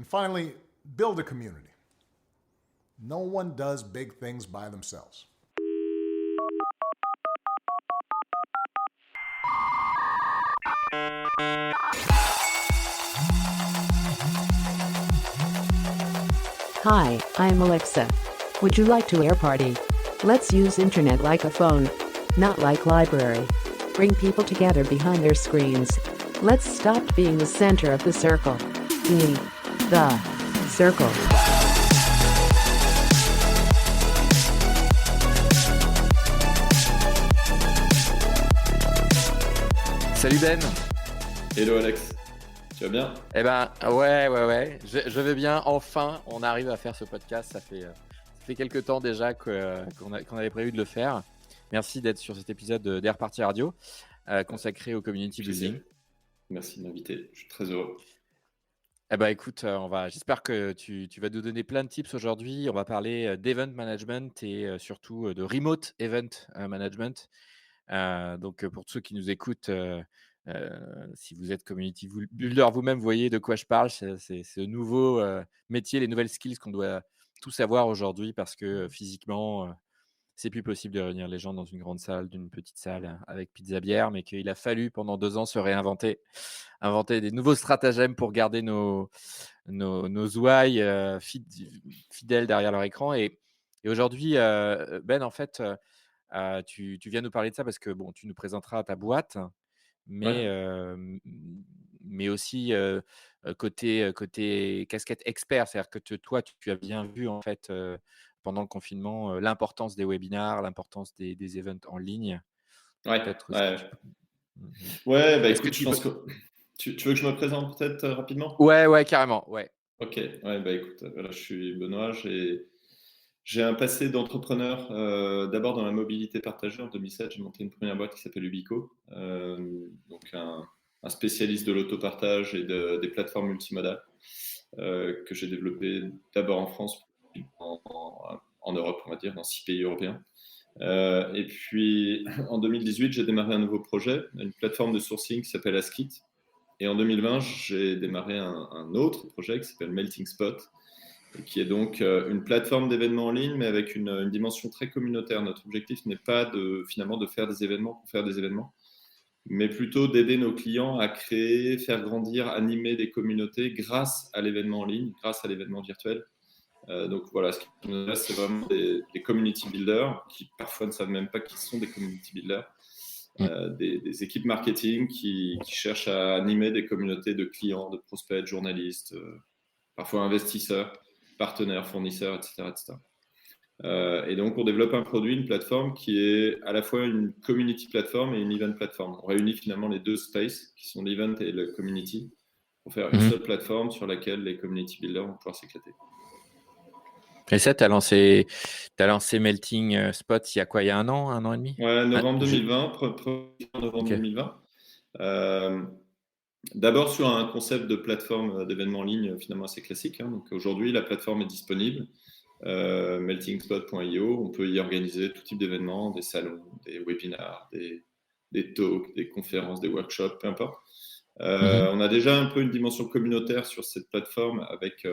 And finally, build a community. No one does big things by themselves. Hi, I'm Alexa. Would you like to air party? Let's use internet like a phone, not like library. Bring people together behind their screens. Let's stop being the center of the circle. Be the circle. Salut Ben. Hello Alex, tu vas bien? Eh ben ouais. Je vais bien. Enfin, on arrive à faire ce podcast. Ça fait quelques temps déjà qu'on avait prévu de le faire. Merci d'être sur cet épisode d'Air Party Radio consacré au community building. Merci de m'inviter. Je suis très heureux. Eh ben écoute, j'espère que tu vas nous donner plein de tips aujourd'hui. On va parler d'event management et surtout de remote event management. Donc pour ceux qui nous écoutent, si vous êtes community builder vous-même, vous voyez de quoi je parle. C'est ce nouveau métier, les nouvelles skills qu'on doit tous avoir aujourd'hui parce que physiquement, c'est plus possible de réunir les gens dans une grande salle, d'une petite salle avec pizza bière, mais qu'il a fallu pendant 2 ans se réinventer, inventer des nouveaux stratagèmes pour garder nos ouailles fidèles derrière leur écran. Et aujourd'hui, Ben, en fait, tu viens nous parler de ça parce que bon, tu nous présenteras ta boîte, mais Ouais. mais aussi côté casquette expert, c'est-à-dire que toi, tu as bien vu en fait pendant le confinement l'importance des webinars, l'importance des events en ligne. Ouais, Peut-être si ouais. tu peux. Mhm. Ouais, bah Est-ce que écoute, je tu peux. pense que tu veux que je me présente peut-être rapidement? Ouais, carrément, ouais. Ok, ouais, bah écoute, voilà, je suis Benoît, j'ai un passé d'entrepreneur, d'abord dans la mobilité partagée. En 2007, j'ai monté une première boîte qui s'appelle Ubico, donc un spécialiste de l'autopartage et des plateformes multimodales, que j'ai développé d'abord en France, puis en Europe, on va dire, dans 6 pays européens. Et puis en 2018, j'ai démarré un nouveau projet, une plateforme de sourcing qui s'appelle Askit. Et en 2020, j'ai démarré un autre projet qui s'appelle Melting Spot, et qui est donc une plateforme d'événements en ligne, mais avec une dimension très communautaire. Notre objectif n'est pas finalement de faire des événements pour faire des événements, mais plutôt d'aider nos clients à créer, faire grandir, animer des communautés grâce à l'événement en ligne, grâce à l'événement virtuel. Donc voilà, ce qui nous intéresse, c'est vraiment des community builders qui parfois ne savent même pas qui sont des community builders. Des équipes marketing qui cherchent à animer des communautés de clients, de prospects, de journalistes, parfois investisseurs, partenaires, fournisseurs, etc. Et donc, on développe un produit, une plateforme qui est à la fois une community platform et une event platform. On réunit finalement les deux spaces, qui sont l'event et le community, pour faire une seule plateforme sur laquelle les community builders vont pouvoir s'éclater. Et ça, tu as lancé Melting Spot il y a quoi? Il y a un an et demi? Ouais, novembre Je- 2020, 1er novembre Ok. 2020. D'abord sur un concept de plateforme d'événements en ligne finalement assez classique. Donc aujourd'hui, la plateforme est disponible, meltingspot.io. On peut y organiser tout type d'événements, des salons, des webinars, des talks, des conférences, des workshops, peu importe. On a déjà un peu une dimension communautaire sur cette plateforme avec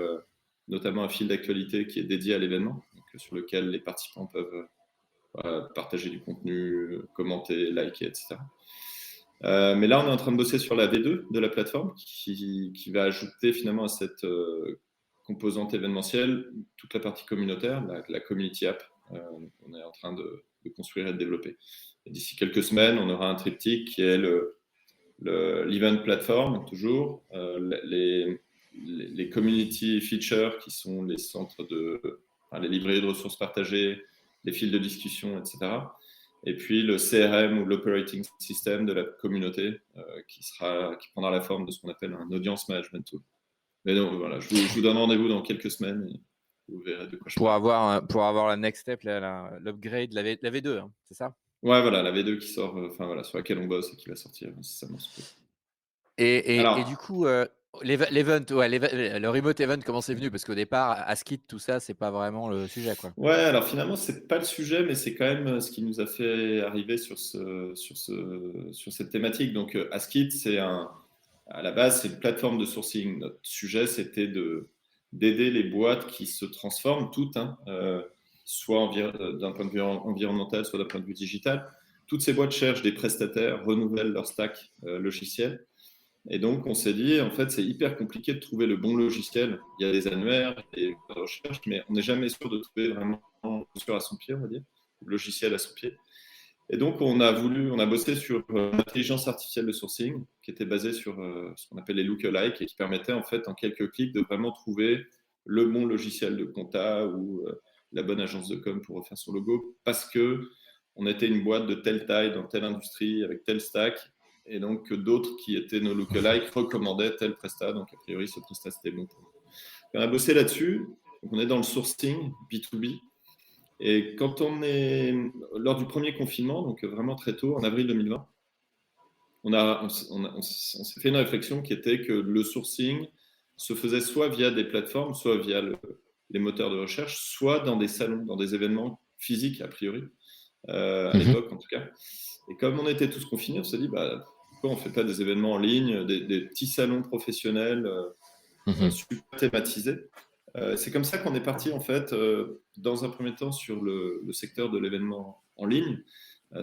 notamment un fil d'actualité qui est dédié à l'événement, sur lequel les participants peuvent partager du contenu, commenter, liker, etc. Mais là, on est en train de bosser sur la V2 de la plateforme qui va ajouter finalement à cette composante événementielle toute la partie communautaire, la community app. On est en train de construire et de développer. Et d'ici quelques semaines, on aura un triptyque qui est l'event platform, toujours, les community features qui sont les centres les librairies de ressources partagées, les fils de discussion, etc. Et puis le CRM ou l'operating system de la communauté qui prendra la forme de ce qu'on appelle un audience management tool. Mais donc voilà, je vous donne rendez-vous dans quelques semaines et vous verrez de quoi je parle. Pour avoir la next step, l'upgrade, la V2, hein, c'est ça? Ouais, voilà, la V2 qui sort, sur laquelle on bosse et qui va sortir incessamment sous peu. Et du Alors, coup, l'event, ouais, le remote event, comment c'est venu? Parce qu'au départ, Askit, tout ça, c'est pas vraiment le sujet, quoi. ouais, alors finalement, c'est pas le sujet, mais c'est quand même ce qui nous a fait arriver sur cette thématique. Donc, Askit, à la base, c'est une plateforme de sourcing. Notre sujet, c'était d'aider les boîtes qui se transforment toutes, hein, soit d'un point de vue environnemental, soit d'un point de vue digital. Toutes ces boîtes cherchent des prestataires, renouvellent leur stack logiciel. Et donc, on s'est dit, en fait, c'est hyper compliqué de trouver le bon logiciel. Il y a des annuaires, des recherches, mais on n'est jamais sûr de trouver vraiment à son pied, on va dire, le logiciel à son pied. Et donc, on a bossé sur l'intelligence artificielle de sourcing, qui était basée sur ce qu'on appelle les lookalikes et qui permettait, en fait, en quelques clics, de vraiment trouver le bon logiciel de compta ou la bonne agence de com pour refaire son logo, parce que on était une boîte de telle taille, dans telle industrie, avec tel stack, et donc d'autres qui étaient nos lookalikes recommandaient tel prestat, donc a priori, ce prestat, c'était bon pour nous. On a bossé là-dessus, on est dans le sourcing B2B, et quand lors du premier confinement, donc vraiment très tôt, en avril 2020, on s'est fait une réflexion qui était que le sourcing se faisait soit via des plateformes, soit via les moteurs de recherche, soit dans des salons, dans des événements physiques, a priori, à l'époque en tout cas. Et comme on était tous confinés, on s'est dit, pourquoi on ne fait pas des événements en ligne, des petits salons professionnels super thématisés. C'est comme ça qu'on est parti, en fait, dans un premier temps sur le secteur de l'événement en ligne.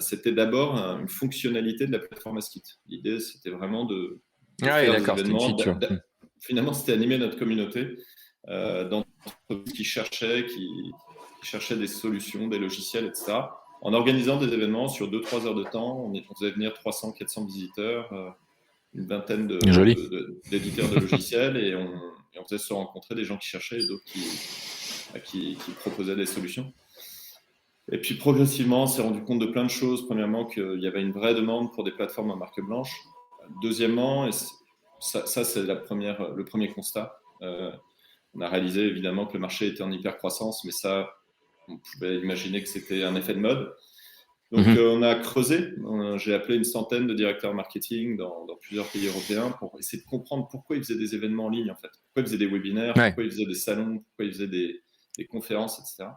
C'était d'abord une fonctionnalité de la plateforme Askit. L'idée, c'était vraiment de faire des événements. Finalement, c'était animer notre communauté d'entreprises qui cherchaient des solutions, des logiciels, etc. En organisant des événements sur 2-3 heures de temps, on faisait venir 300-400 visiteurs, une vingtaine d'éditeurs de logiciels, et on faisait se rencontrer des gens qui cherchaient et d'autres qui proposaient des solutions. Et puis progressivement, on s'est rendu compte de plein de choses. Premièrement, qu'il y avait une vraie demande pour des plateformes à marque blanche. Deuxièmement, et ça c'est le premier constat, on a réalisé évidemment que le marché était en hyper-croissance, mais ça, on pouvait imaginer que c'était un effet de mode. Donc, on a creusé. J'ai appelé une centaine de directeurs marketing dans plusieurs pays européens pour essayer de comprendre pourquoi ils faisaient des événements en ligne, en fait. Pourquoi ils faisaient des webinaires, pourquoi ils faisaient des salons, pourquoi ils faisaient des conférences, etc.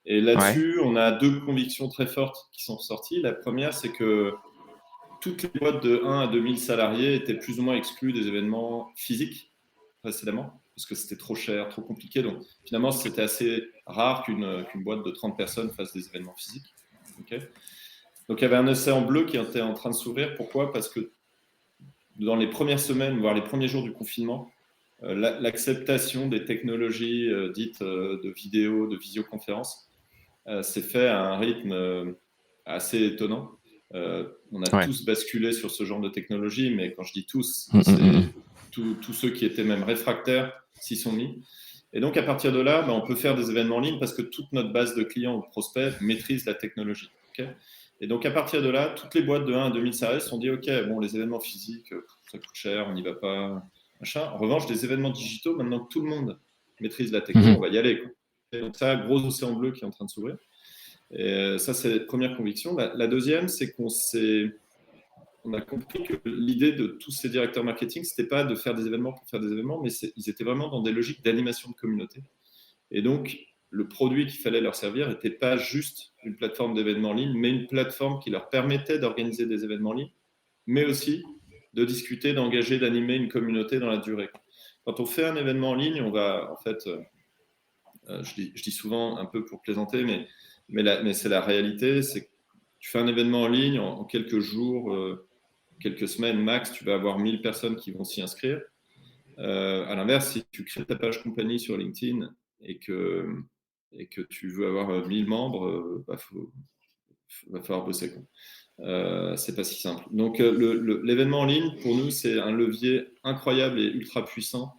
Et là-dessus, on a 2 convictions très fortes qui sont sorties. La première, c'est que toutes les boîtes de 1 à 2000 salariés étaient plus ou moins exclues des événements physiques précédemment, parce que c'était trop cher, trop compliqué. Donc, finalement, c'était assez rare qu'une boîte de 30 personnes fasse des événements physiques. Okay. Donc, il y avait un océan bleu qui était en train de s'ouvrir. Pourquoi ? Parce que dans les premières semaines, voire les premiers jours du confinement, l'acceptation des technologies dites de vidéo, de visioconférence, s'est fait à un rythme assez étonnant. On a tous basculé sur ce genre de technologie, mais quand je dis tous, c'est tous ceux qui étaient même réfractaires s'y sont mis. Et donc, à partir de là, on peut faire des événements en ligne parce que toute notre base de clients ou de prospects maîtrise la technologie. Okay. Et donc, à partir de là, toutes les boîtes de 1 à 2000 salariés se sont dit, OK, bon, les événements physiques, ça coûte cher, on n'y va pas, machin. En revanche, les événements digitaux, maintenant que tout le monde maîtrise la technologie, on va y aller, quoi. Et donc, ça, gros océan bleu qui est en train de s'ouvrir. Et ça, c'est la première conviction. La deuxième, c'est qu'on a compris que l'idée de tous ces directeurs marketing, c'était pas de faire des événements pour faire des événements, mais ils étaient vraiment dans des logiques d'animation de communauté. Et donc, le produit qu'il fallait leur servir n'était pas juste une plateforme d'événements en ligne, mais une plateforme qui leur permettait d'organiser des événements en ligne, mais aussi de discuter, d'engager, d'animer une communauté dans la durée. Quand on fait un événement en ligne, on va, en fait, je dis souvent un peu pour plaisanter, mais c'est la réalité, c'est que tu fais un événement en ligne, en quelques jours, quelques semaines max, tu vas avoir 1000 personnes qui vont s'y inscrire. À l'inverse, si tu crées ta page compagnie sur LinkedIn et que tu veux avoir 1000 membres, va falloir bosser, quoi. C'est pas si simple. Donc, l'événement en ligne, pour nous, c'est un levier incroyable et ultra puissant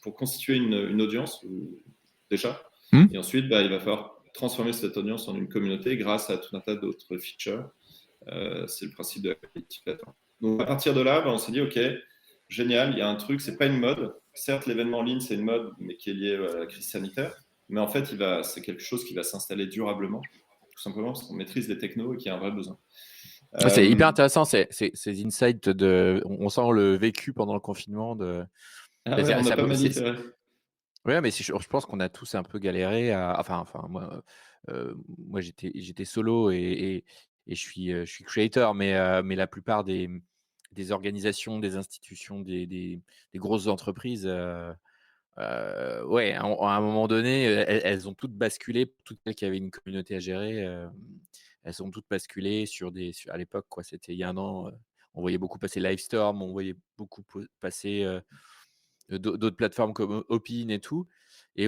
pour constituer une audience, déjà. Et ensuite, il va falloir transformer cette audience en une communauté grâce à tout un tas d'autres features. C'est le principe de la plateforme. Donc, à partir de là, on s'est dit, OK, génial, il y a un truc, c'est pas une mode. Certes, l'événement en ligne, c'est une mode, mais qui est liée à la crise sanitaire. Mais en fait, c'est quelque chose qui va s'installer durablement, tout simplement parce qu'on maîtrise les technos et qu'il y a un vrai besoin. C'est hyper intéressant, ces insights on sent le vécu pendant le confinement. On n'a pas manifesté. Oui, mais je pense qu'on a tous un peu galéré Enfin, moi j'étais solo et je suis creator, mais la plupart des organisations, des institutions, des grosses entreprises Ouais, à un moment donné, elles ont toutes basculé, toutes celles qui avaient une communauté à gérer, elles ont toutes basculé à l'époque, quoi, c'était il y a 1 an, on voyait beaucoup passer Livestorm, on voyait beaucoup passer, d'autres plateformes comme Opin et tout et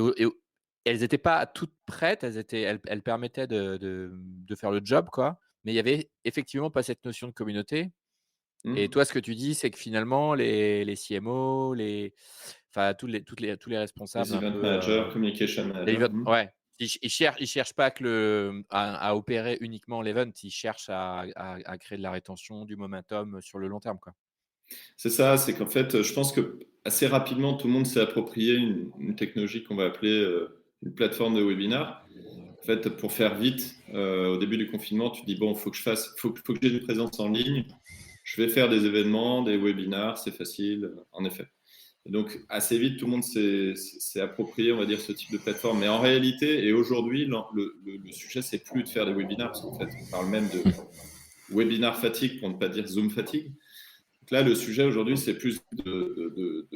elles étaient pas toutes prêtes, elles permettaient de faire le job, quoi, mais il y avait effectivement pas cette notion de communauté et Mmh. toi, ce que tu dis, c'est que finalement les CMO, enfin tous les responsables Les un event peu, managers, communication les managers. event ouais, ils cherchent pas que à opérer uniquement l'event, ils cherchent à créer de la rétention, du momentum, sur le long terme, quoi. C'est ça, c'est qu'en fait, je pense que assez rapidement, tout le monde s'est approprié une technologie qu'on va appeler une plateforme de webinar. En fait, pour faire vite, au début du confinement, tu dis bon, faut que j'ai une présence en ligne. Je vais faire des événements, des webinars, c'est facile, en effet. Et donc, assez vite, tout le monde s'est approprié, on va dire, ce type de plateforme. Mais en réalité, et aujourd'hui, le sujet, c'est plus de faire des webinars, parce qu'en fait, on parle même de webinar fatigue, pour ne pas dire Zoom fatigue. Donc là, le sujet aujourd'hui, c'est plus de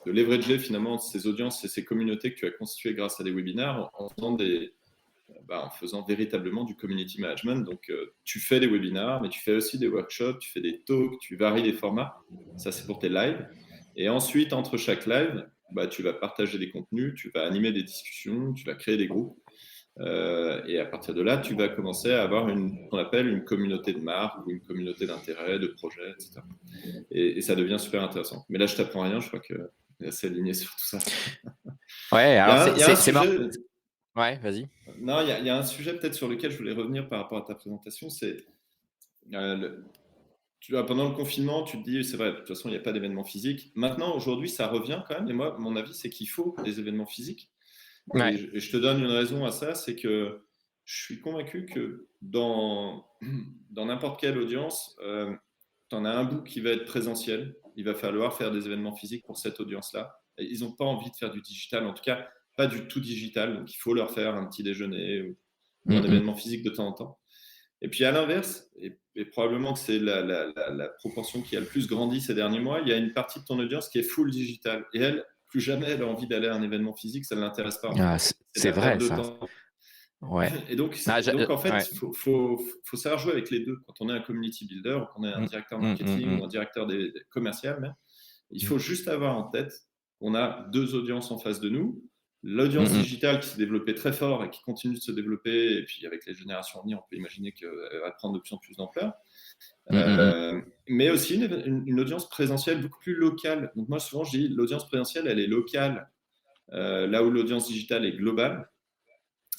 leverager finalement ces audiences et ces communautés que tu as constituées grâce à des webinars en faisant véritablement du community management. Donc, tu fais des webinars, mais tu fais aussi des workshops, tu fais des talks, tu varies les formats. Ça, c'est pour tes lives. Et ensuite, entre chaque live, tu vas partager des contenus, tu vas animer des discussions, tu vas créer des groupes. Et à partir de là, tu vas commencer à avoir qu'on appelle une communauté de marque ou une communauté d'intérêt, de projet, etc. Et ça devient super intéressant. Mais là, je t'apprends rien, je crois que est assez aligné sur tout ça. Ouais, alors Il y a un c'est marrant. sujet, Ouais, vas-y. non, il y a un sujet peut-être sur lequel je voulais revenir par rapport à ta présentation, c'est tu vois, pendant le confinement, tu te dis, c'est vrai, de toute façon, il n'y a pas d'événements physiques. Maintenant, aujourd'hui, ça revient quand même. Et moi, mon avis, c'est qu'il faut des événements physiques. Ouais. Et je te donne une raison à ça, c'est que je suis convaincu que dans n'importe quelle audience, tu en as un bout qui va être présentiel. Il va falloir faire des événements physiques pour cette audience-là. Et ils n'ont pas envie de faire du digital, en tout cas, pas du tout digital. Donc, il faut leur faire un petit déjeuner ou un Mmh mh. événement physique de temps en temps. Et puis, à l'inverse, et probablement que c'est la proportion qui a le plus grandi ces derniers mois, il y a une partie de ton audience qui est full digital. Et elle, plus jamais elle a envie d'aller à un événement physique, ça ne l'intéresse pas, en fait. Ah, C'est de c'est la perte vrai de ça. temps. Ouais. Et donc, Ah, en fait, ouais. faut savoir jouer avec les deux. Quand on est un community builder, ou qu'on est un Mmh. directeur Mmh, mmh, marketing mmh. ou un directeur commercial, même, il Mmh. faut juste avoir en tête qu'on a deux audiences en face de nous. L'audience Mmh mh. digitale qui s'est développée très fort et qui continue de se développer, et puis avec les générations à venir, on peut imaginer qu'elle va prendre de plus en plus d'ampleur. Mmh, mmh, mmh. Mais aussi une audience présentielle beaucoup plus locale. Donc moi, souvent, je dis l'audience présentielle, elle est locale, là où l'audience digitale est globale.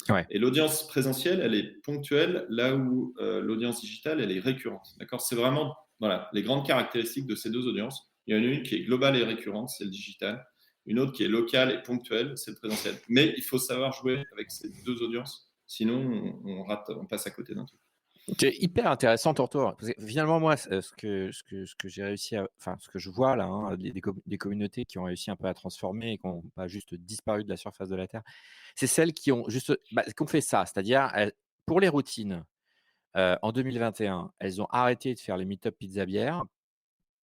Ouais. Et l'audience présentielle, elle est ponctuelle, là où l'audience digitale, elle est récurrente. D'accord. C'est vraiment voilà, les grandes caractéristiques de ces deux audiences. Il y en a une qui est globale et récurrente, c'est le digital. Une autre qui est locale et ponctuelle, c'est le présentiel. Mais il faut savoir jouer avec ces deux audiences, sinon on passe à côté d'un truc. C'est hyper intéressant ton retour. Parce que finalement, moi, ce que j'ai réussi enfin, ce que je vois là, hein, des communautés qui ont réussi un peu à transformer et qui n'ont pas juste disparu de la surface de la Terre, c'est celles qui ont juste, qui ont fait ça. C'est-à-dire, pour les routines, en 2021, elles ont arrêté de faire les meet-up pizza bière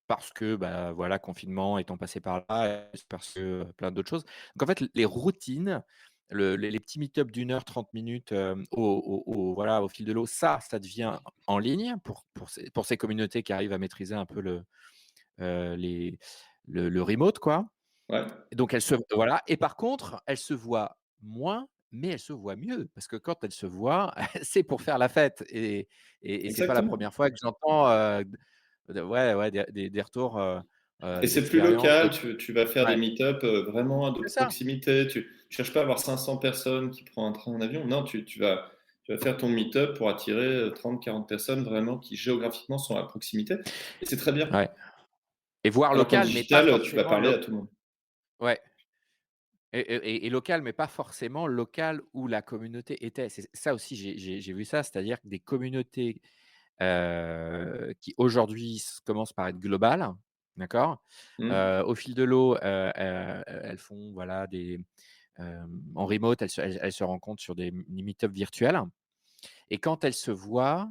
parce que, voilà, confinement étant passé par là, parce que plein d'autres choses. Donc en fait, les routines, les petits meet-up d'1 heure 30 minutes, voilà, au fil de l'eau, ça devient en ligne pour ces communautés qui arrivent à maîtriser un peu les le remote, quoi. Ouais, Et donc elles se voilà et par contre, elles se voient moins, mais elles se voient mieux parce que quand elles se voient, c'est pour faire la fête et c'est pas la exactement. première fois que j'entends, ouais, des retours, Et c'est plus d'expérience local, de tu vas faire des ouais, meet-up vraiment de c'est ça. proximité. Tu ne cherches pas à avoir 500 personnes qui prennent un train, un avion. Non, tu vas faire ton meet-up pour attirer 30-40 personnes vraiment qui géographiquement sont à proximité. Et c'est très bien. Ouais et voire Alors qu'en local, mais pas digital, tu vas forcément parler à tout le monde. ouais et local, mais pas forcément local où la communauté était. C'est ça aussi, j'ai vu ça, c'est-à-dire que des communautés, qui aujourd'hui commencent par être globales, d'accord? Mmh. Au fil de l'eau, elles font voilà en remote, elles se rencontrent sur des meet-up virtuels et quand elles se voient,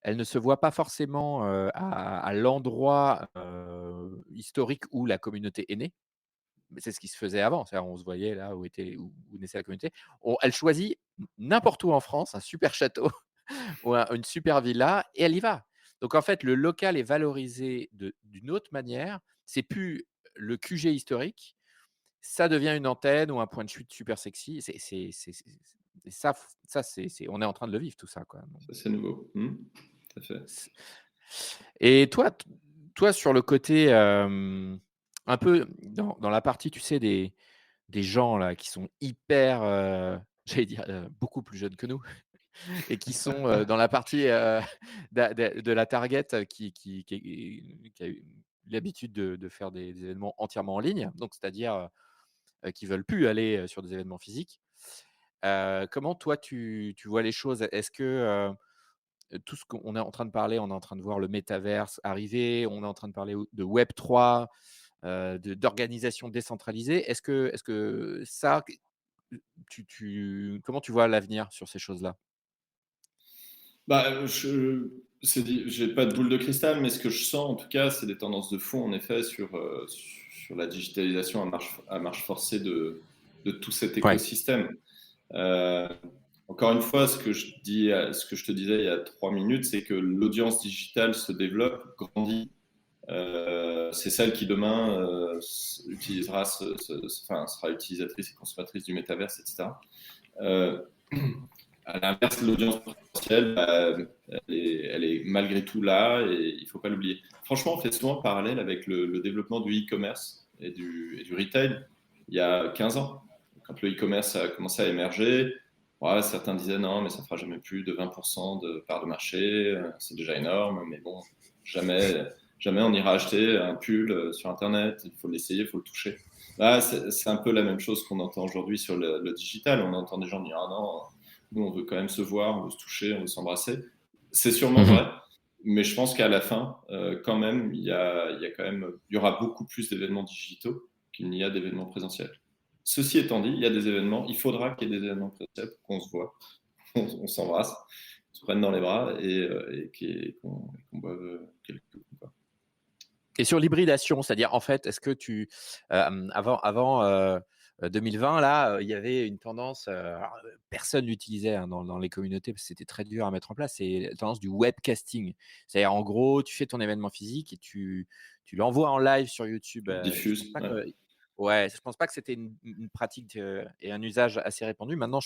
elles ne se voient pas forcément, à l'endroit, historique où la communauté est née. mais c'est ce qui se faisait avant. C'est-à-dire, on se voyait là où naissait la communauté. Elle choisit n'importe où en France un super château ou une super villa et elle y va. Donc en fait, le local est valorisé d'une autre manière. C'est plus le QG historique, ça devient une antenne ou un point de chute super sexy. Et on est en train de le vivre tout ça, quoi. Donc, Ça, c'est nouveau. Tout à fait. et toi sur le côté, un peu dans la partie, tu sais, des gens là qui sont hyper, j'allais dire, beaucoup plus jeunes que nous et qui sont, dans la partie, de la target, qui a eu l'habitude de faire des événements entièrement en ligne, donc c'est-à-dire, qui veulent plus aller, sur des événements physiques. Comment toi tu vois les choses? Est-ce que, tout ce qu'on est en train de parler, on est en train de voir le métaverse arriver, on est en train de parler de Web 3, d'organisation décentralisée. Est-ce que ça, comment tu vois l'avenir sur ces choses-là? Bah, j'ai pas de boule de cristal, mais ce que je sens en tout cas, c'est des tendances de fond en effet sur la digitalisation à marche forcée de tout cet Ouais. écosystème. Euh, Encore une fois, ce que je te disais il y a 3 minutes, c'est que l'audience digitale se développe, grandit. C'est celle qui demain utilisera, sera utilisatrice et consommatrice du métaverse, etc. Euh, à l'inverse, l'audience potentielle, elle est malgré tout là et il ne faut pas l'oublier. Franchement, on fait souvent parallèle avec le développement du e-commerce et du retail il y a 15 ans. Quand le e-commerce a commencé à émerger, ouais, certains disaient non, mais ça ne fera jamais plus de 20% de part de marché, c'est déjà énorme, mais bon, jamais on ira acheter un pull sur Internet, il faut l'essayer, il faut le toucher. Là, c'est un peu la même chose qu'on entend aujourd'hui sur le digital. On entend des gens dire ah non, nous, on veut quand même se voir, on veut se toucher, on veut s'embrasser. C'est sûrement Mmh. vrai, mais je pense qu'à la fin, quand même, il y aura beaucoup plus d'événements digitaux qu'il n'y a d'événements présentiels. Ceci étant dit, il y a des événements, il faudra qu'il y ait des événements présentiels pour qu'on se voit, on s'embrasse, on se prenne dans les bras et qu'on boive quelques coups, quoi. Et sur l'hybridation, c'est-à-dire, en fait, est-ce que avant 2020 là, il y avait une tendance, alors, personne l'utilisait, hein, dans les communautés parce que c'était très dur à mettre en place, c'est la tendance du webcasting. C'est-à-dire, en gros, tu fais ton événement physique et tu l'envoies en live sur YouTube, je pense Diffuse. pas Ouais. que ouais, je pense pas que c'était une pratique, et un usage assez répandu. Maintenant,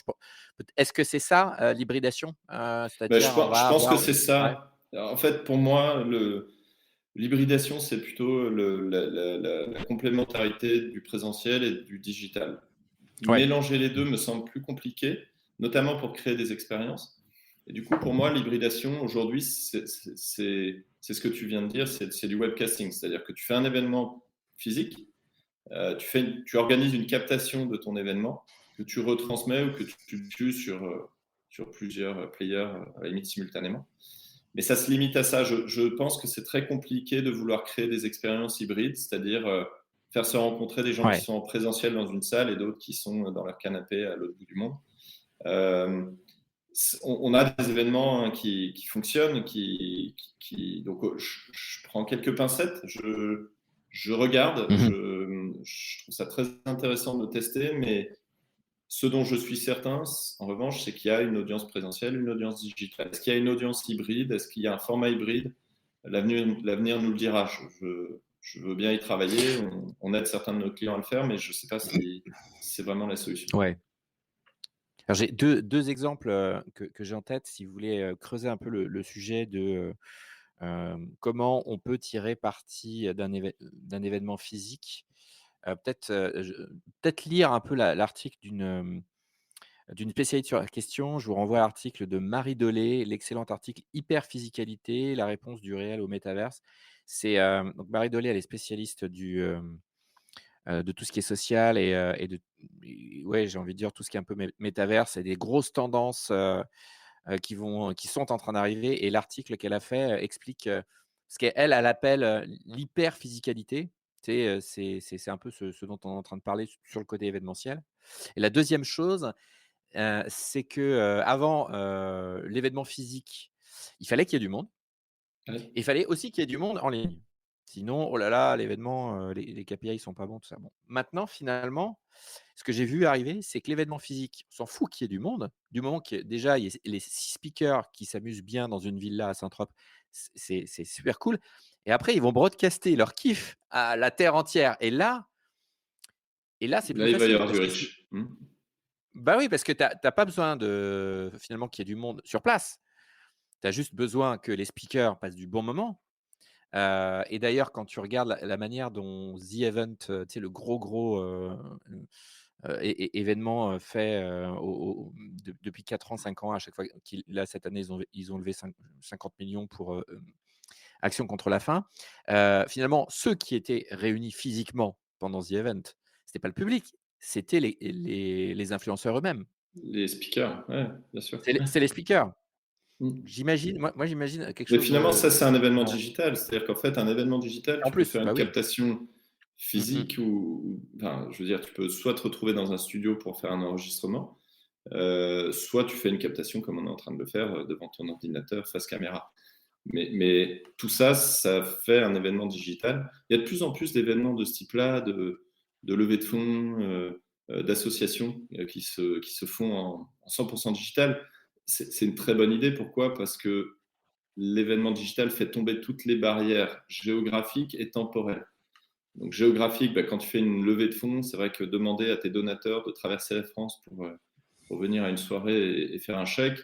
est-ce que c'est ça, l'hybridation? Ben, C'est-à-dire, on je va pense que avoir c'est ouais, ça. En fait, pour moi, l'hybridation, c'est plutôt la complémentarité du présentiel et du digital. ouais, Mélanger les deux me semble plus compliqué, notamment pour créer des expériences. Et du coup, pour moi, l'hybridation, aujourd'hui, c'est ce que tu viens de dire, c'est du webcasting. C'est-à-dire que tu fais un événement physique, tu organises une captation de ton événement que tu retransmets ou que tu diffuses sur plusieurs players, à la limite simultanément. Mais ça se limite à ça. Je pense que c'est très compliqué de vouloir créer des expériences hybrides, c'est-à-dire faire se rencontrer des gens qui ouais. sont en présentiel dans une salle et d'autres qui sont dans leur canapé à l'autre bout du monde. Euh, on a des événements, hein, qui fonctionnent, donc je prends quelques pincettes, je regarde, Mmh. je trouve ça très intéressant de tester, mais ce dont je suis certain, en revanche, c'est qu'il y a une audience présentielle, une audience digitale. Est-ce qu'il y a une audience hybride? Est-ce qu'il y a un format hybride? L'avenir nous le dira. Je veux bien y travailler. On aide certains de nos clients à le faire, mais je ne sais pas si c'est vraiment la solution. Ouais. Alors j'ai deux exemples, que j'ai en tête si vous voulez, creuser un peu le sujet de, comment on peut tirer parti d'un événement physique. Peut-être lire un peu l'article d'une spécialiste sur la question. Je vous renvoie à l'article de Marie Dolé, l'excellent article «Hyperphysicalité, la réponse du réel au métaverse». Donc Marie Dolé, elle est spécialiste de tout ce qui est social ouais, j'ai envie de dire tout ce qui est un peu métaverse et des grosses tendances, qui sont en train d'arriver, et l'article qu'elle a fait, explique, ce qu'elle, elle appelle, l'hyperphysicalité. C'est un peu ce dont on est en train de parler sur le côté événementiel. Et la deuxième chose, c'est que, avant, l'événement physique, il fallait qu'il y ait du monde, Ouais. et il fallait aussi qu'il y ait du monde en ligne. Sinon, oh là là, l'événement, les KPI sont pas bons, tout ça. Bon, maintenant, finalement, ce que j'ai vu arriver, c'est que l'événement physique, on s'en fout qu'il y ait du monde, du moment qu'il y ait déjà il y ait les 6 speakers qui s'amusent bien dans une villa à Saint-Trope, c'est super cool et après ils vont broadcaster leur kiff à la terre entière et là, c'est plus Là, il va y facile avoir du parce que si reach. Mmh. bah, oui, parce que tu as pas besoin de finalement qu'il y ait du monde sur place. Tu as juste besoin que les speakers passent du bon moment. Et d'ailleurs, quand tu regardes la manière dont The Event, tu sais, le gros, événement, fait, depuis 4 ans, 5 ans, à chaque fois qu'ils là, cette année, ils ont levé 50 000 000 pour, Action contre la faim. Finalement, ceux qui étaient réunis physiquement pendant The Event, c'était pas le public, c'était les influenceurs eux-mêmes. Les speakers, ouais, bien sûr. C'est les speakers. Mmh. J'imagine moi j'imagine quelque Mais chose, finalement, ça, c'est un événement ouais. digital. C'est-à-dire qu'en fait, un événement digital, En tu peux plus, faire une bah oui. captation Mmh mh. physique ou enfin, je veux dire, tu peux soit te retrouver dans un studio pour faire un enregistrement, soit tu fais une captation comme on est en train de le faire, devant ton ordinateur face caméra. Mais tout ça, ça fait un événement digital. Il y a de plus en plus d'événements de ce type-là, de levée de fonds, d'associations, qui se font en 100 digital. C'est une très bonne idée. Pourquoi? Parce que l'événement digital fait tomber toutes les barrières géographiques et temporelles. Donc géographique, bah, quand tu fais une levée de fonds, c'est vrai que demander à tes donateurs de traverser la France pour venir à une soirée et faire un chèque,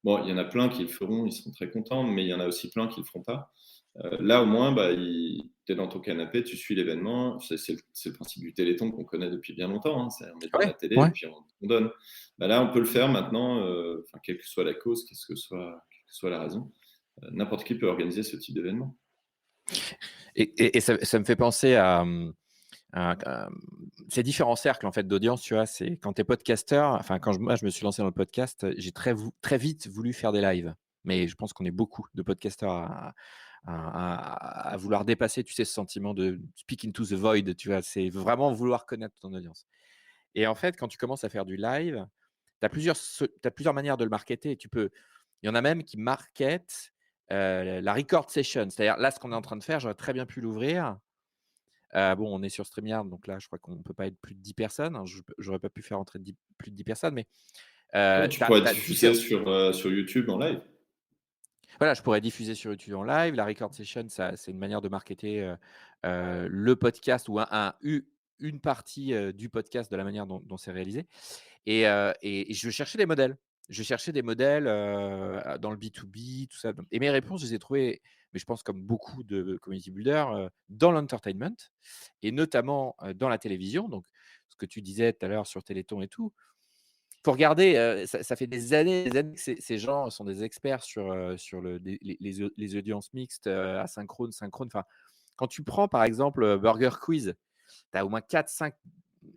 bon, il y en a plein qui le feront, ils seront très contents, mais il y en a aussi plein qui ne le feront pas. Là, au moins, bah, tu es dans ton canapé, tu suis l'événement. C'est le principe du Téléthon qu'on connaît depuis bien longtemps. Hein. On met devant Ouais, la télé et ouais. puis on donne. Bah, là, on peut le faire maintenant, quelle que soit la cause, quelle que soit la raison. N'importe qui peut organiser ce type d'événement. Et ça me fait penser à, ces différents cercles en fait d'audience, tu vois? C'est quand tu es podcasteur, enfin moi je me suis lancé dans le podcast, j'ai très vite voulu faire des lives. Mais je pense qu'on est beaucoup de podcasteurs à vouloir dépasser, tu sais, ce sentiment de speak into the void, tu vois? C'est vraiment vouloir connaître ton audience. Et en fait, quand tu commences à faire du live, tu as plusieurs manières de le marketer. Il y en a même qui marketent, la record session. C'est-à-dire là, ce qu'on est en train de faire, j'aurais très bien pu l'ouvrir. Bon, on est sur StreamYard, donc là, je crois qu'on ne peut pas être plus de 10 personnes, hein. J'aurais pas pu faire entrer plus de 10 personnes, mais Ouais, tu tu pourrais as diffuser différents sur YouTube en live. voilà, je pourrais diffuser sur YouTube en live. La record session, ça c'est une manière de marketer, le podcast ou une partie, du podcast de la manière dont c'est réalisé. Et je cherchais des modèles. Je cherchais des modèles, dans le B2B, tout ça, et mes réponses, je les ai trouvées, mais je pense comme beaucoup de community builders, dans l'entertainment et notamment, dans la télévision. Donc ce que tu disais tout à l'heure sur Téléthon et tout. Faut regarder, ça fait des années que ces gens sont des experts sur les audiences mixtes, asynchrones, synchrones. Enfin, quand tu prends par exemple, Burger Quiz, tu as au moins 4-5,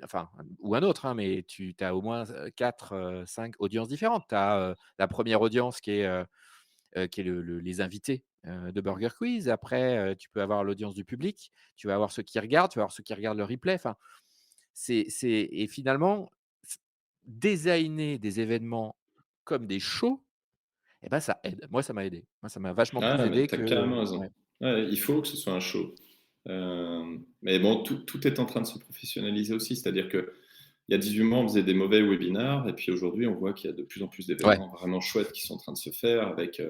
enfin, ou un autre, hein, mais tu as au moins, 4, 5 audiences différentes. Tu as, la première audience qui est les invités, de Burger Quiz. Après, tu peux avoir l'audience du public, tu vas avoir ceux qui regardent, tu vas avoir ceux qui regardent le replay. Enfin, et finalement, s designer des événements comme des shows, et ben, ça aide. Moi, ça m'a aidé. Moi, ça m'a vachement plus Ah, mais aidé tu as que carrément ouais. raison. Ouais, il faut que ce soit un show. Mais bon, tout est en train de se professionnaliser aussi. C'est-à-dire qu'il y a 18 mois, on faisait des mauvais webinars, et puis aujourd'hui, on voit qu'il y a de plus en plus Ouais, d'événements vraiment chouettes qui sont en train de se faire avec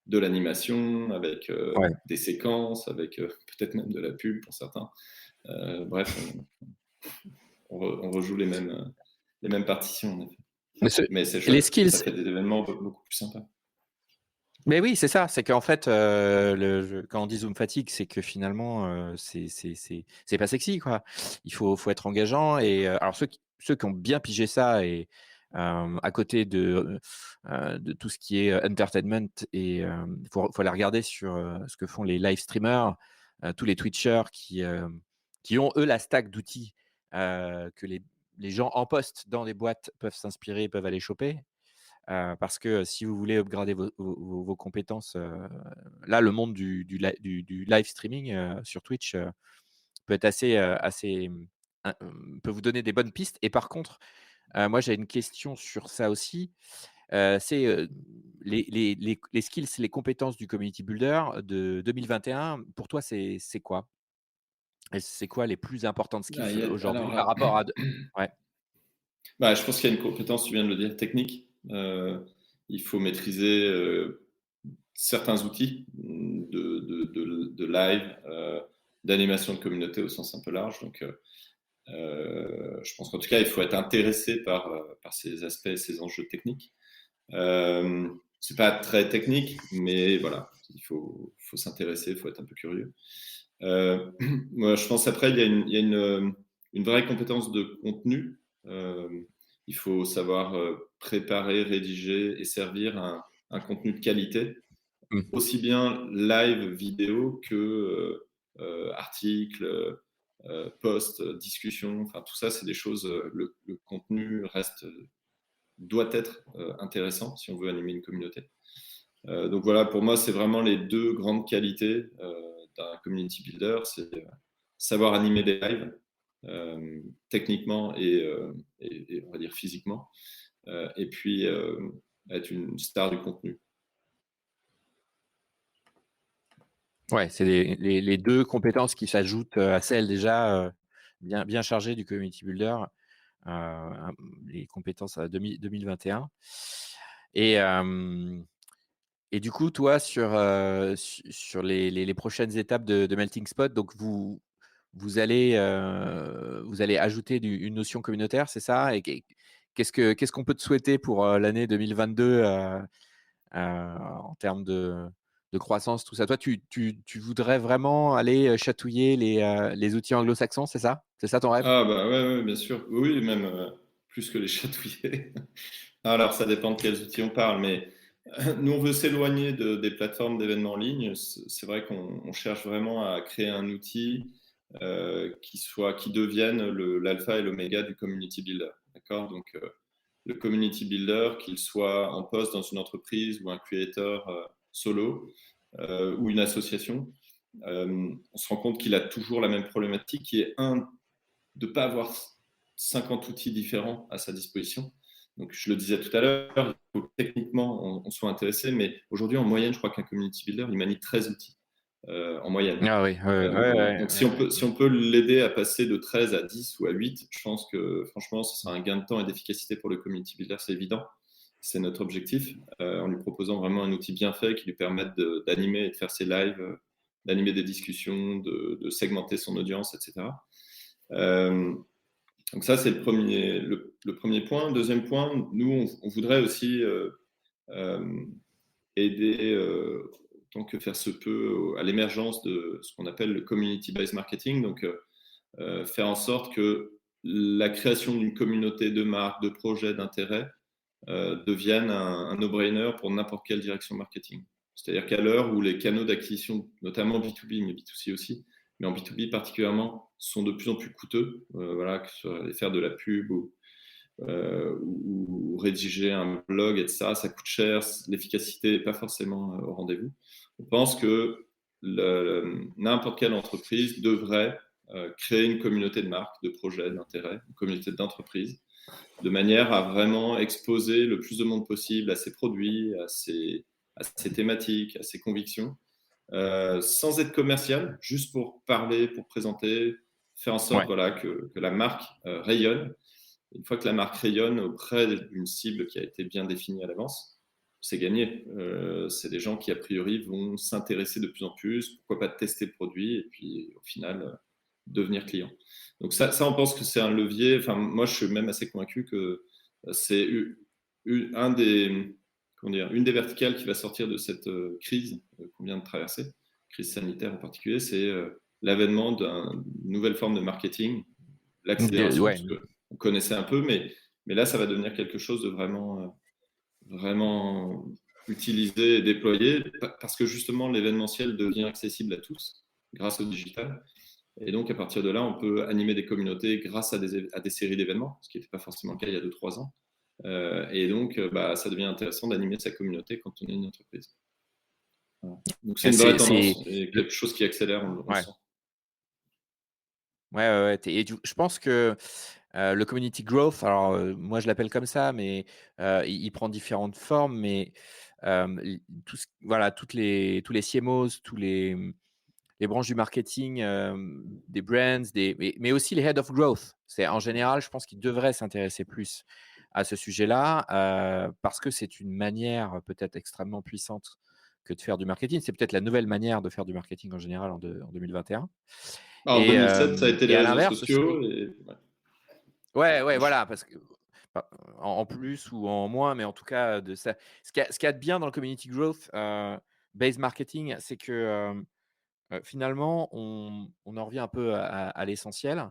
de l'animation, avec ouais. des séquences, avec peut-être même de la pub pour certains. Bref, on rejoue les mêmes partitions, en effet. Mais ce Mais c'est les chouette. Ça skills fait des événements beaucoup plus sympas. mais oui, c'est ça, c'est qu'en fait, quand on dit Zoom fatigue, c'est que finalement, c'est pas sexy, quoi. Il faut être engageant alors ceux qui ont bien pigé ça et à côté de tout ce qui est, entertainment et faut aller regarder sur, ce que font les live streamers, tous les Twitchers qui ont eux la stack d'outils, que les gens en poste dans les boîtes peuvent s'inspirer, peuvent aller choper. Parce que si vous voulez upgrader vos compétences, là, le monde du live streaming, sur Twitch, peut être peut vous donner des bonnes pistes. Et par contre, moi, j'ai une question sur ça aussi, c'est, les skills, les compétences du community builder de 2021, pour toi, c'est quoi? Et c'est quoi les plus importantes Ah, skills aujourd'hui par rapport à ouais. bah, je pense qu'il y a une compétence, tu viens de le dire, technique. Il faut maîtriser certains outils de live, d'animation de communauté au sens un peu large. Donc, je pense qu'en tout cas, il faut être intéressé par ces aspects, ces enjeux techniques. C'est pas très technique, mais voilà, faut s'intéresser, il faut être un peu curieux. Moi, je pense après, il y a une vraie compétence de contenu. Il faut savoir préparer, rédiger et servir un contenu de qualité, Mmh. aussi bien live vidéo que articles, posts, discussions. Enfin, tout ça, c'est des choses. Le contenu doit être intéressant si on veut animer une communauté. Donc voilà, pour moi, c'est vraiment les deux grandes qualités d'un community builder, c'est savoir animer des lives techniquement et on va dire physiquement, et puis être une star du contenu. Ouais, c'est les 2 compétences qui s'ajoutent, à celles déjà, bien chargées du community builder, les compétences à 2021 et hem et du coup, toi, sur les prochaines étapes de Melting Spot, donc vous allez ajouter une notion communautaire, c'est ça? Et qu'est-ce qu'on peut te souhaiter pour, l'année 2022, en termes de croissance, tout ça? Toi, tu voudrais vraiment aller, chatouiller les outils anglo-saxons, c'est ça? C'est ça ton rêve? Ah bah ouais, ouais, bien sûr. Oui, même plus que les chatouiller. Alors, ça dépend de quels outils on parle, mais nous, on veut s'éloigner des plateformes d'événements en ligne. C'est vrai qu'on cherche vraiment à créer un outil qui devienne l'alpha et l'oméga du community builder. D'accord? Donc, le community builder, qu'il soit en poste dans une entreprise ou un creator solo ou une association, on se rend compte qu'il a toujours la même problématique qui est de ne pas avoir 50 outils différents à sa disposition. Donc, je le disais tout à l'heure, il faut que techniquement on soit intéressé, mais aujourd'hui, en moyenne, je crois qu'un community builder, il manie 13 outils en moyenne. Ah oui, ouais, ouais, ouais, Donc, ouais. si on peut l'aider à passer de 13 à 10 ou à 8, je pense que franchement, ce sera un gain de temps et d'efficacité pour le community builder, c'est évident. C'est notre objectif, en lui proposant vraiment un outil bien fait qui lui permette d'animer et de faire ses lives, d'animer des discussions, de segmenter son audience, etc. Donc ça, c'est le premier point. Deuxième point, nous, on voudrait aussi aider, tant que faire se peut, à l'émergence de ce qu'on appelle le community-based marketing. Donc, faire en sorte que la création d'une communauté de marques, de projets, d'intérêts devienne un no-brainer pour n'importe quelle direction marketing. C'est-à-dire qu'à l'heure où les canaux d'acquisition, notamment B2B, mais B2C aussi, mais en B2B particulièrement, sont de plus en plus coûteux, voilà, que ce soit faire de la pub ou rédiger un blog, etc., ça coûte cher, l'efficacité n'est pas forcément au rendez-vous. On pense que n'importe quelle entreprise devrait créer une communauté de marques, de projets, d'intérêts, une communauté d'entreprises, de manière à vraiment exposer le plus de monde possible à ses produits, à ses thématiques, à ses convictions, sans être commercial, juste pour parler, pour présenter, faire en sorte Ouais. voilà, que la marque rayonne. Une fois que la marque rayonne auprès d'une cible qui a été bien définie à l'avance, c'est gagné. C'est des gens qui, a priori, vont s'intéresser de plus en plus, pourquoi pas tester le produit, et puis au final, devenir client. Donc ça, on pense que c'est un levier. Enfin, moi, je suis même assez convaincu que c'est une des verticales qui va sortir de cette crise qu'on vient de traverser, crise sanitaire en particulier, c'est l'avènement d'une nouvelle forme de marketing, l'accélération, Ouais. parce qu'on connaissait un peu, mais là, ça va devenir quelque chose de vraiment utilisé et déployé, parce que justement, l'événementiel devient accessible à tous grâce au digital. Et donc, à partir de là, on peut animer des communautés grâce à des séries d'événements, ce qui n'était pas forcément le cas il y a 2-3 ans. Et donc, ça devient intéressant d'animer sa communauté quand on est une entreprise. Voilà. Donc, c'est une vraie tendance et quelque chose qui accélère, on le Ouais. sent. Ouais, ouais, ouais. Je pense que le community growth, alors moi je l'appelle comme ça, mais il prend différentes formes, mais voilà, tous les CMOs, les branches du marketing, des brands, mais aussi les head of growth. C'est en général, je pense qu'ils devraient s'intéresser plus à ce sujet-là, parce que c'est une manière peut-être extrêmement puissante que de faire du marketing. C'est peut-être la nouvelle manière de faire du marketing en général en 2021 En 2007, ça a été les et à réseaux l'inverse sociaux aussi et ouais. ouais, Moi, je voilà, parce que en plus ou en moins, mais en tout cas, de ça ce qu'il y a de bien dans le community growth, based marketing, c'est que, finalement, on en revient un peu à l'essentiel.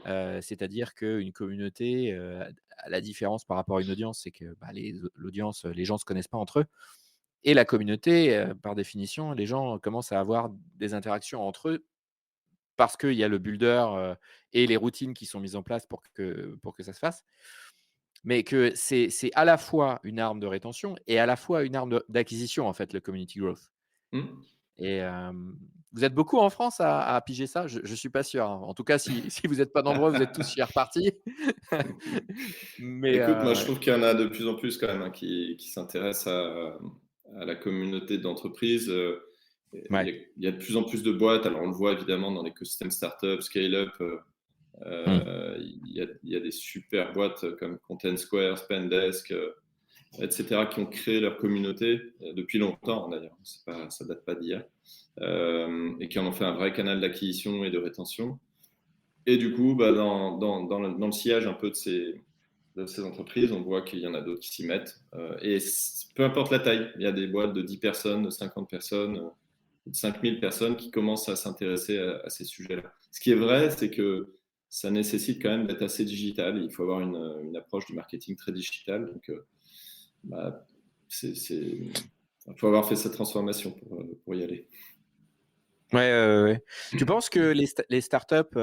C'est-à-dire qu'une communauté, à la différence par rapport à une audience, c'est que, bah, l'audience, les gens ne se connaissent pas entre eux et la communauté, par définition, les gens commencent à avoir des interactions entre eux parce qu'il y a le builder, et les routines qui sont mises en place pour que ça se fasse. Mais que c'est à la fois une arme de rétention et à la fois une arme d'acquisition, en fait, le community growth. mmh. Et vous êtes beaucoup en France à piger ça? Je suis pas sûr, hein. En tout cas, si vous êtes pas nombreux, vous êtes tous chez Reparti. Mais Écoute, moi, je ouais. trouve qu'il y en a de plus en plus quand même, hein, qui s'intéressent à la communauté d'entreprises. Ouais. Il y a de plus en plus de boîtes. Alors, on le voit évidemment dans l'écosystème startup, scale-up. Mmh. Il y a des super boîtes comme Content Square, Spendesk, etc., qui ont créé leur communauté depuis longtemps d'ailleurs. Ça date pas d'hier. Et qui en ont fait un vrai canal d'acquisition et de rétention. Et du coup, bah, dans le sillage un peu de ces entreprises, on voit qu'il y en a d'autres qui s'y mettent. Et peu importe la taille, il y a des boîtes de 10 personnes, de 50 personnes, de 5000 personnes qui commencent à s'intéresser à ces sujets-là. Ce qui est vrai, c'est que ça nécessite quand même d'être assez digital. Il faut avoir une approche du marketing très digitale. Donc, bah, il faut avoir fait cette transformation pour y aller. Ouais, ouais. Tu penses que les startups,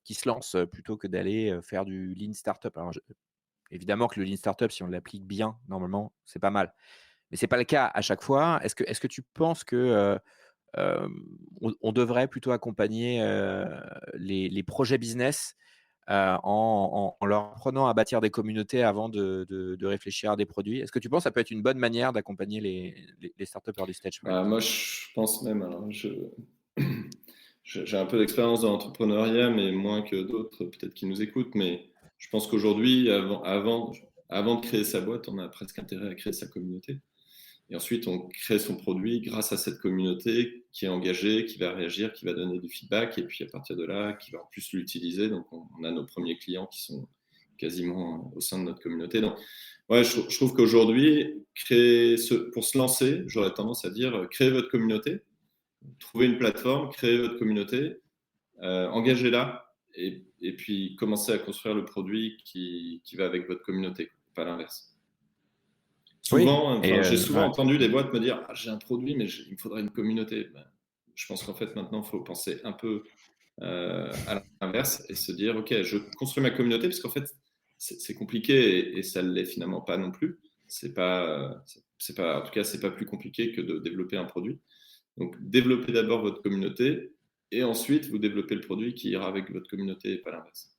qui se lancent, plutôt que d'aller, faire du lean startup, alors évidemment que le lean startup, si on l'applique bien, normalement, c'est pas mal. Mais c'est pas le cas à chaque fois. Est-ce que tu penses que, on devrait plutôt accompagner, les projets business, en leur apprenant à bâtir des communautés avant de réfléchir à des produits? Est-ce que tu penses que ça peut être une bonne manière d'accompagner les startups early stage, par Moi, exemple? je pense même, alors, j'ai un peu d'expérience dans l'entrepreneuriat, mais moins que d'autres, peut-être qui nous écoutent. Mais je pense qu'aujourd'hui, avant de créer sa boîte, on a presque intérêt à créer sa communauté. Et ensuite, on crée son produit grâce à cette communauté qui est engagée, qui va réagir, qui va donner du feedback. Et puis, à partir de là, qui va en plus l'utiliser. Donc, on a nos premiers clients qui sont quasiment au sein de notre communauté. Donc, ouais, je trouve qu'aujourd'hui, pour se lancer, j'aurais tendance à dire, créez votre communauté, trouvez une plateforme, créez votre communauté, engagez-la, et puis commencez à construire le produit qui va avec votre communauté, pas l'inverse. Oui Souvent, et enfin, j'ai souvent ouais. entendu des boîtes me dire, ah, j'ai un produit, mais il me faudrait une communauté. Ben, je pense qu'en fait, maintenant, il faut penser un peu à l'inverse et se dire, OK, je construis ma communauté, parce qu'en fait, c'est compliqué et ça ne l'est finalement pas non plus. En tout cas, c'est pas plus compliqué que de développer un produit. Donc, développez d'abord votre communauté et ensuite, vous développez le produit qui ira avec votre communauté et pas l'inverse.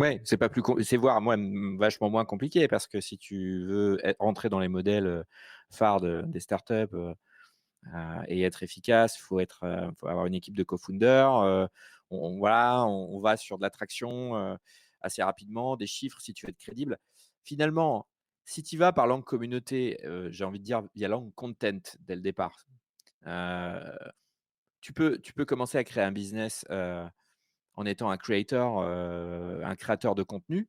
Ouais, c'est pas plus c'est voire moi, vachement moins compliqué parce que si tu veux rentrer dans les modèles, phares des startups, et être efficace, faut avoir une équipe de co-founders, voilà, on va sur de l'attraction, assez rapidement, des chiffres si tu veux être crédible. Finalement, si tu y vas par langue communauté, j'ai envie de dire via langue content dès le départ, heu, tu peux commencer à créer un business, en étant un creator, un créateur de contenu.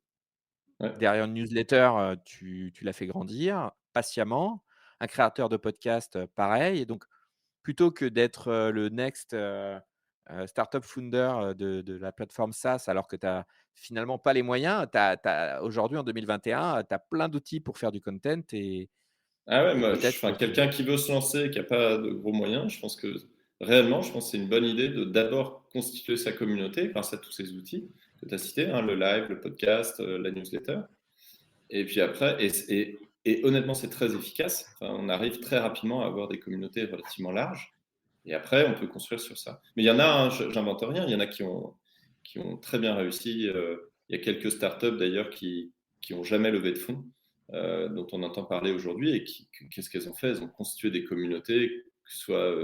Ouais. Derrière une newsletter, tu la fais grandir patiemment. Un créateur de podcast, pareil et donc plutôt que d'être, le next, startup founder, de la plateforme SaaS alors que tu as finalement pas les moyens, aujourd'hui en 2021, tu as plein d'outils pour faire du content Ah ouais, et moi, peut-être que quelqu'un qui veut se lancer, qui n'a pas de gros moyens, je pense que réellement, je pense que c'est une bonne idée de d'abord constituer sa communauté grâce à tous ces outils que tu as cités, hein, le live, le podcast, la newsletter. Et puis après, et honnêtement, c'est très efficace. Enfin, on arrive très rapidement à avoir des communautés relativement larges. Et après, on peut construire sur ça. Mais il y en a, hein, j'invente rien, il y en a qui ont très bien réussi. Il y a quelques startups d'ailleurs qui n'ont jamais levé de fonds, dont on entend parler aujourd'hui. Et qu'est-ce qu'elles ont fait? Elles ont constitué des communautés, que ce soit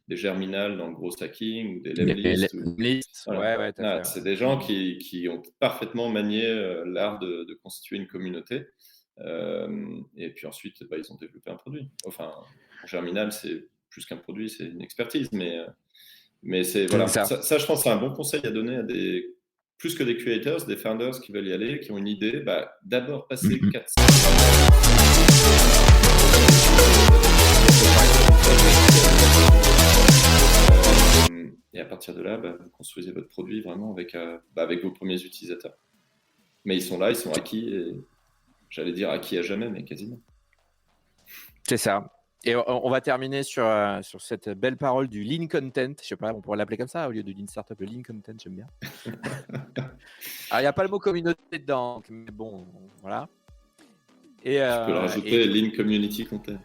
des Germinal dans le gros hacking ou des Les Lemlist. listes, Voilà. ouais, Voilà, fait. c'est des gens qui ont parfaitement manié l'art de constituer une communauté. Et puis ensuite, ils ont développé un produit. Enfin, pour Germinal, c'est plus qu'un produit, c'est une expertise. Mais c'est voilà. ça. Ça, je pense, c'est un bon conseil à donner à plus que des creators, des founders qui veulent y aller, qui ont une idée. D'abord passer 4 et à partir de là, vous construisez votre produit vraiment avec vos premiers utilisateurs. Mais ils sont là, ils sont acquis, et j'allais dire acquis à jamais, mais quasiment. C'est ça. Et on va terminer sur cette belle parole du lean content. Je sais pas, on pourrait l'appeler comme ça au lieu de lean startup, le lean content, j'aime bien. Alors, il n'y a pas le mot communauté dedans, mais bon, voilà. Et, tu peux le rajouter, lean community content.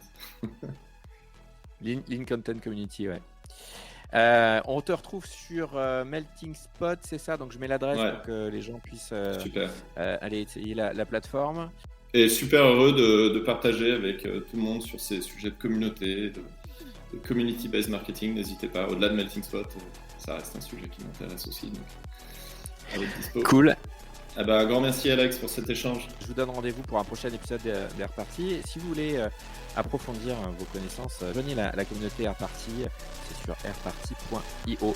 lean content community, ouais. On te retrouve sur Melting Spot, c'est ça? Donc je mets l'adresse pour que les gens puissent aller essayer la plateforme. Et super heureux de partager avec tout le monde sur ces sujets de communauté, de community-based marketing. N'hésitez pas, au-delà de Melting Spot, ça reste un sujet qui m'intéresse aussi. Donc, allez, dispo. Cool. Un grand merci Alex pour cet échange. Je vous donne rendez-vous pour un prochain épisode d'Airparty. Si vous voulez approfondir vos connaissances, rejoignez la communauté Airparty, c'est sur airparty.io.